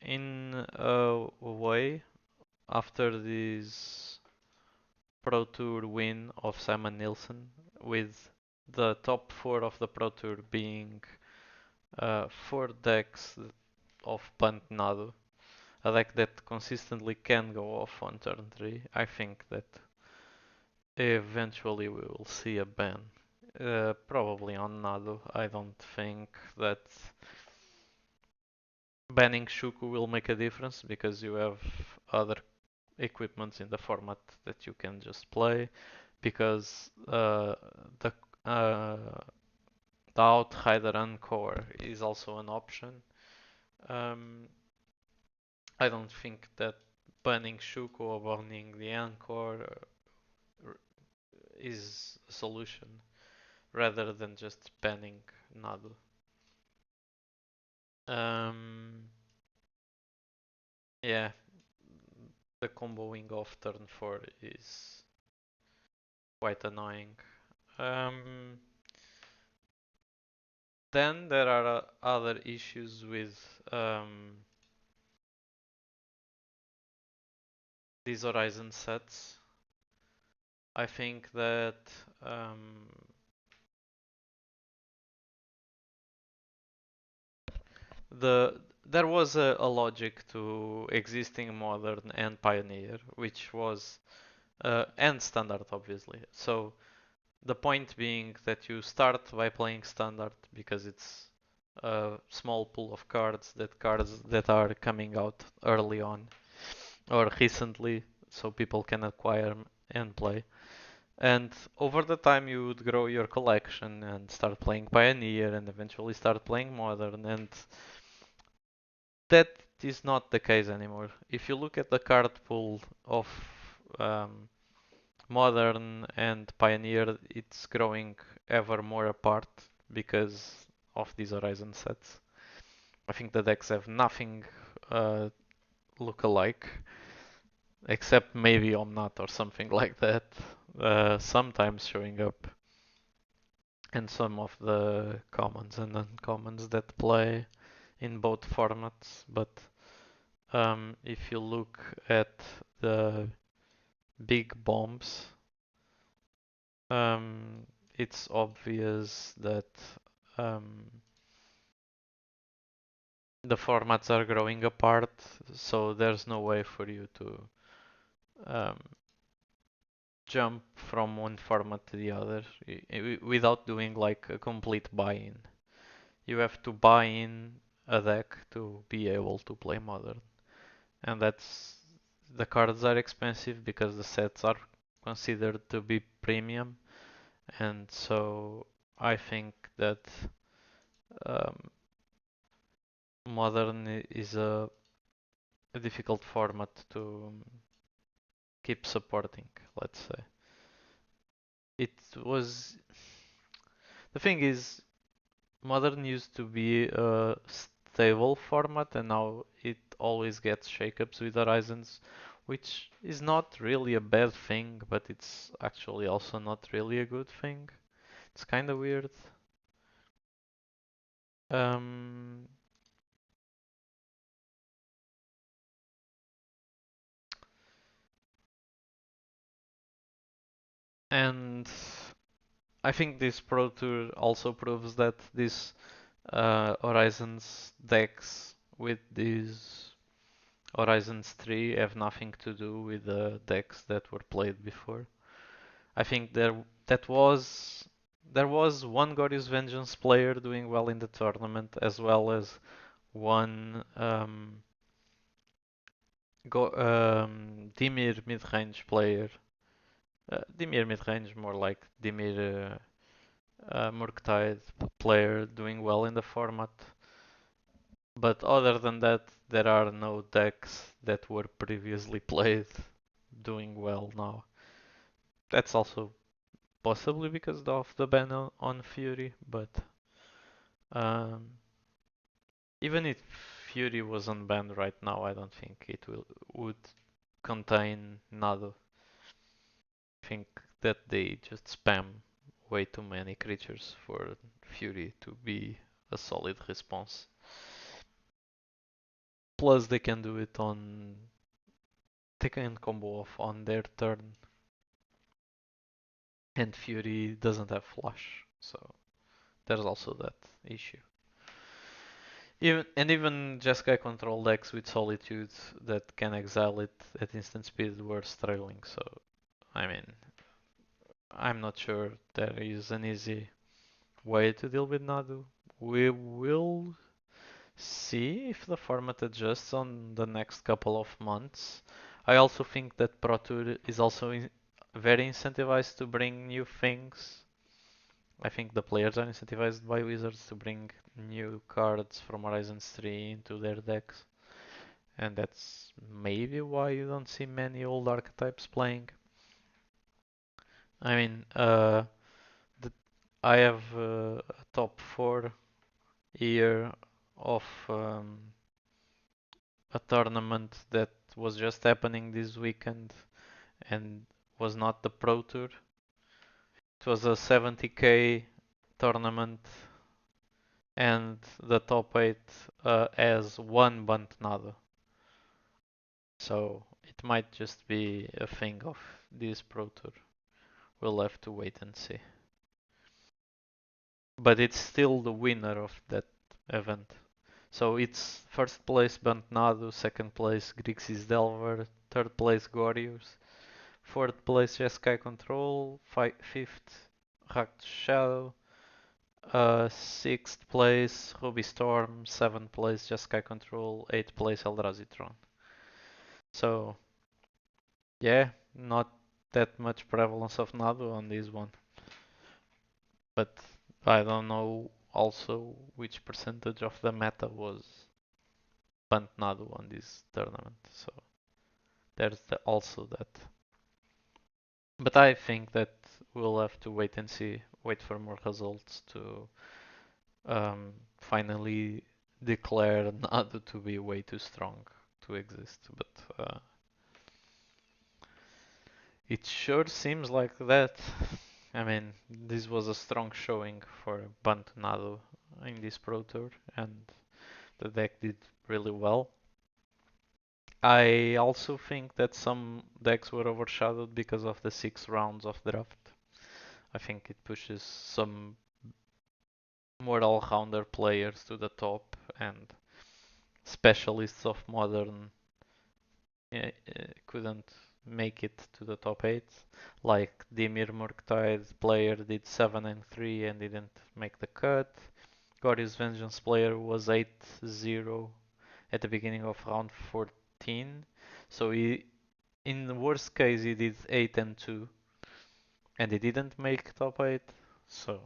in a way, after this Pro Tour win of Simon Nielsen, with the top four of the Pro Tour being four decks of Punt Nadu, a deck that consistently can go off on turn 3, I think that eventually we will see a ban. Probably on Nadu. I don't think that banning Shuku will make a difference because you have other equipments in the format that you can just play. Because the uh, the Outrider Encore is also an option. Um, I don't think that banning Shuko or banning the Encore is a solution rather than just banning Nadu. Um, yeah, the comboing of turn 4 is quite annoying. Um, then there are other issues with these Horizon sets. I think that um, there was a logic to existing Modern and Pioneer, which was and Standard obviously. So the point being that you start by playing Standard because it's a small pool of cards that are coming out early on or recently, so people can acquire and play. And over the time you would grow your collection and start playing Pioneer and eventually start playing Modern, and that is not the case anymore. If you look at the card pool of um, Modern and Pioneer, it's growing ever more apart because of these Horizon sets. I think the decks have nothing look alike, except maybe Omnat or something like that, sometimes showing up in some of the commons and uncommons that play in both formats. But if you look at the big bombs, it's obvious that um, the formats are growing apart, so there's no way for you to um, jump from one format to the other without doing like a complete buy-in. You have to buy in a deck to be able to play Modern, and that's the cards are expensive because the sets are considered to be premium, and so I think that um, Modern is a difficult format to keep supporting, let's say. It was the thing is Modern used to be a stable format and now it always gets shakeups with Horizons, which is not really a bad thing, but it's actually also not really a good thing. It's kind of weird. Um, and I think this Pro Tour also proves that this Horizons decks with these Horizons 3 have nothing to do with the decks that were played before. I think there was one Glorious Vengeance player doing well in the tournament, as well as one Dimir mid-range player. Dimir mid-range, more like Dimir Murktide player doing well in the format. But other than that, there are no decks that were previously played doing well now. That's also possibly because of the ban on Fury, but um, even if Fury was unbanned right now, I don't think it would contain Nado. I think that they just spam way too many creatures for Fury to be a solid response. Plus they can do it on, they can combo off on their turn, and Fury doesn't have flash, so there's also that issue. Even Jeskai control decks with Solitude that can exile it at instant speed were struggling, so I mean, I'm not sure there is an easy way to deal with Nadu. We will see if the format adjusts on the next couple of months. I also think that Pro Tour is also very incentivized to bring new things. I think the players are incentivized by Wizards to bring new cards from Horizons 3 into their decks, and that's maybe why you don't see many old archetypes playing. I mean, the, I have a top 4 here of a tournament that was just happening this weekend and was not the Pro Tour. It was a 70k tournament, and the top 8 has one Bantnado. So it might just be a thing of this Pro Tour. We'll have to wait and see. But it's still the winner of that event. So it's first place Bantnado, second place Grixis Delver, third place Gorius, fourth place Jeskai Control, fifth Rakdos Shadow, sixth place Ruby Storm, seventh place Jeskai Control, eighth place Eldrazi Tron. So yeah, not that much prevalence of Nadu on this one. But I don't know also which percentage of the meta was Bant Nadu on this tournament. So there's also that. But I think that we'll have to wait and see, wait for more results to finally declare Nadu to be way too strong to exist. But it sure seems like that. I mean, this was a strong showing for Bantunado in this Pro Tour, and the deck did really well. I also think that some decks were overshadowed because of the 6 rounds of draft. I think it pushes some more all-rounder players to the top, and specialists of Modern couldn't make it to the top 8. Like Dimir Murktide player did 7 and 3 and didn't make the cut. Glorious Vengeance player was 8-0 at the beginning of round 14. So in the worst case, he did 8 and 2 and he didn't make top 8. So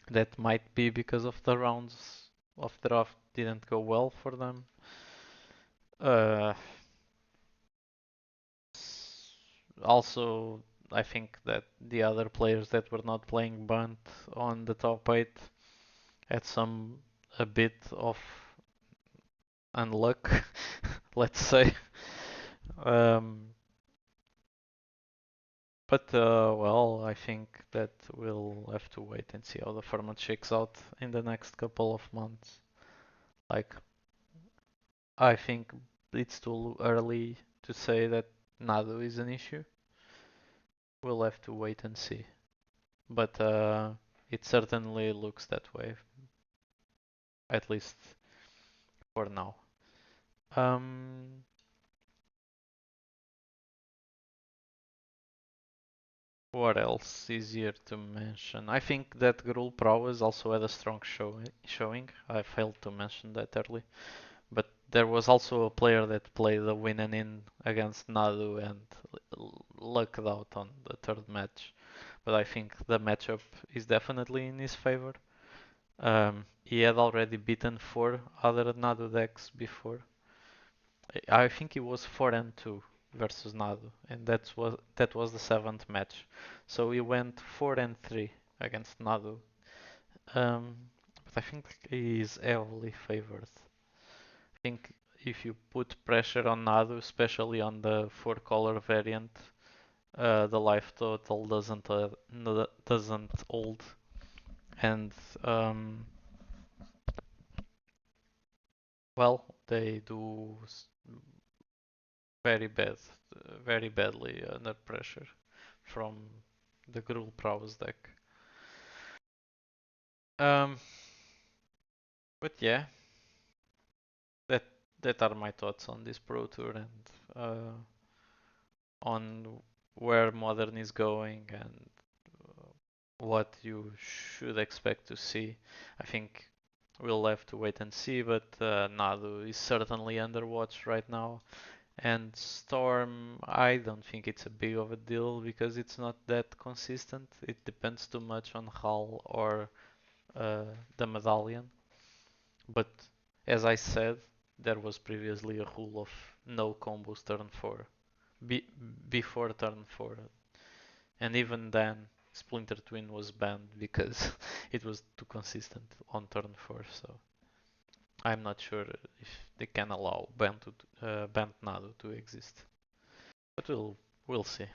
that might be because of the rounds of draft didn't go well for them. Uh, Also, I think that the other players that were not playing Bunt on the top 8 had a bit of unluck, let's say. Um, well, I think that we'll have to wait and see how the format shakes out in the next couple of months. Like, I think it's too early to say that Nadu is an issue. We'll have to wait and see. But it certainly looks that way, at least for now. Um, what else is here to mention? I think that Grul Prowess also had a strong showing. I failed to mention that early. But there was also a player that played the win and in against Nadu and lucked out on the third match. But I think the matchup is definitely in his favor. He had already beaten 4 other Nadu decks before. I think he was 4 and 2 versus Nadu, and that was the 7th match. So he went 4 and 3 against Nadu. But I think he is heavily favored. I think if you put pressure on Nadu, especially on the 4 color variant, the life total doesn't hold, and well, they do very bad, very badly under pressure from the Gruul Prowess deck. Um, but yeah, that that are my thoughts on this Pro Tour and on where Modern is going and what you should expect to see. I think we'll have to wait and see, but Nadu is certainly underwatched right now. And Storm, I don't think it's a big of a deal because it's not that consistent. It depends too much on Hal or the medallion. But as I said, there was previously a rule of no combos turn 4 be- before turn 4, and even then Splinter Twin was banned because it was too consistent on turn 4. So I'm not sure if they can allow banned Nadu to exist, but we'll see.